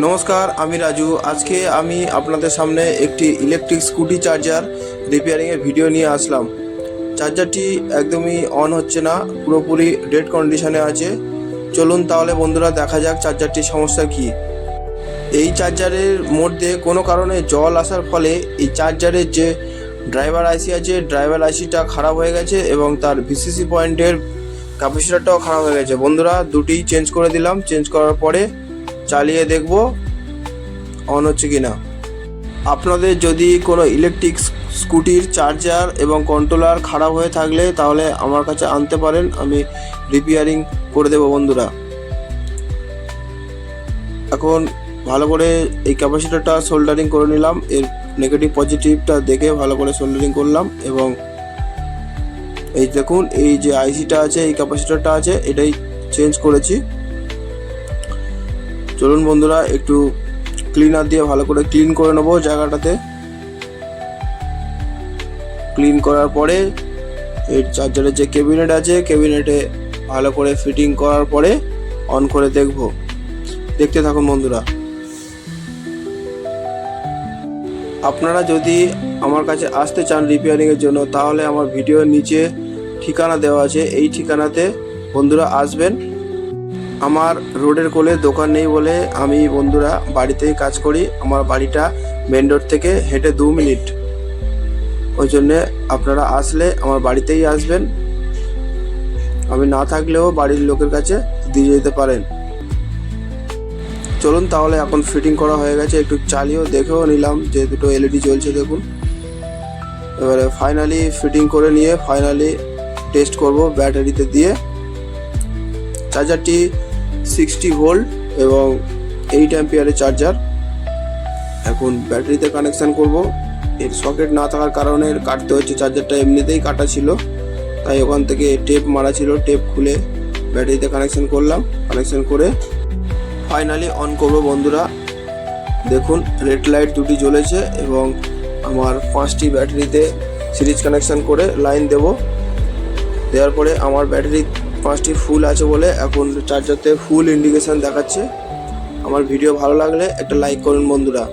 নমস্কার, আমি রাজু। আজকে আমি আপনাদের সামনে একটি ইলেকট্রিক স্কুটি চার্জার রিপেয়ারিংয়ের ভিডিও নিয়ে আসলাম। চার্জারটি একদমই অন হচ্ছে না, পুরোপুরি ডেড কন্ডিশনে আছে। চলুন তাহলে বন্ধুরা দেখা যাক চার্জারটির সমস্যা কী। এই চার্জারের মধ্যে কোনো কারণে জল আসার ফলে এই চার্জারের যে ড্রাইভার আইসি আছে, ড্রাইভার আইসিটা খারাপ হয়ে গেছে এবং তার ভিসিসি পয়েন্টের ক্যাপাসিটরটাও খারাপ হয়ে গেছে। বন্ধুরা দুটি চেঞ্জ করে দিলাম। চেঞ্জ করার পরে চালিয়ে দেখব অন হচ্ছে কি না। আপনাদের যদি কোনো ইলেকট্রিক স্কুটির চার্জার এবং কন্ট্রোলার খারাপ হয়ে থাকলে তাহলে আমার কাছে আনতে পারেন, আমি রিপেয়ারিং করে দেবো বন্ধুরা। এখন ভালো করে এই ক্যাপাসিটরটা সোল্ডারিং করে নিলাম। এর নেগেটিভ পজিটিভটা দেখে ভালো করে সোল্ডারিং করলাম এবং এই দেখুন এই যে আইসিটা আছে, এই ক্যাপাসিটরটা আছে, এটাই চেঞ্জ করেছি। চলুন বন্ধুরা একটু ক্লিনার দিয়ে ভালো করে ক্লিন করে নেবো জায়গাটাতে। ক্লিন করার পরে এই চার্জারের যে ক্যাবিনেট আছে, ক্যাবিনেটে ভালো করে ফিটিং করার পরে অন করে দেখব। দেখতে থাকুন বন্ধুরা। আপনারা যদি আমার কাছে আসতে চান রিপেয়ারিংয়ের জন্য তাহলে আমার ভিডিওর নিচে ঠিকানা দেওয়া আছে, এই ঠিকানাতে বন্ধুরা আসবেন। আমার রোডের কোলে দোকান নেই বলে আমি বন্ধুরা বাড়িতেই কাজ করি। আমার বাড়িটা মেন রোড থেকে হেঁটে 2 মিনিট, ওই জন্যে আপনারা আসলে আমার বাড়িতেই আসবেন। আমি না থাকলেও বাড়ির লোকের কাছে দিয়ে যেতে পারেন। চলুন তাহলে এখন ফিটিং করা হয়ে গেছে, একটু চালিয়েও দেখেও নিলাম যে দুটো এলইডি জ্বলছে দেখুন। এবারে ফাইনালি ফিটিং করে নিয়ে ফাইনালি টেস্ট করব ব্যাটারিতে দিয়ে। চার্জারটি 60 ভোল্ট এবং 8 অ্যাম্পিয়ারের চার্জার। এখন ব্যাটারিতে কানেকশান করব। এর সকেট না থাকার কারণে কাটতে হচ্ছে, চার্জারটা এমনিতেই কাটা ছিল, তাই ওখান থেকে টেপ মারা ছিল, টেপ খুলে ব্যাটারিতে কানেকশান করলাম। কানেকশান করে ফাইনালি অন করব বন্ধুরা। দেখুন রেড লাইট দুটি জ্বলেছে এবং আমার 5টি ব্যাটারিতে সিরিজ কানেকশান করে লাইন দেওয়ার পরে আমার ব্যাটারি 5টি ফুল আছে বলে এখন চার্জারতে ফুল ইন্ডিকেশান দেখাচ্ছে। আমার ভিডিও ভালো লাগলে একটা লাইক করুন বন্ধুরা।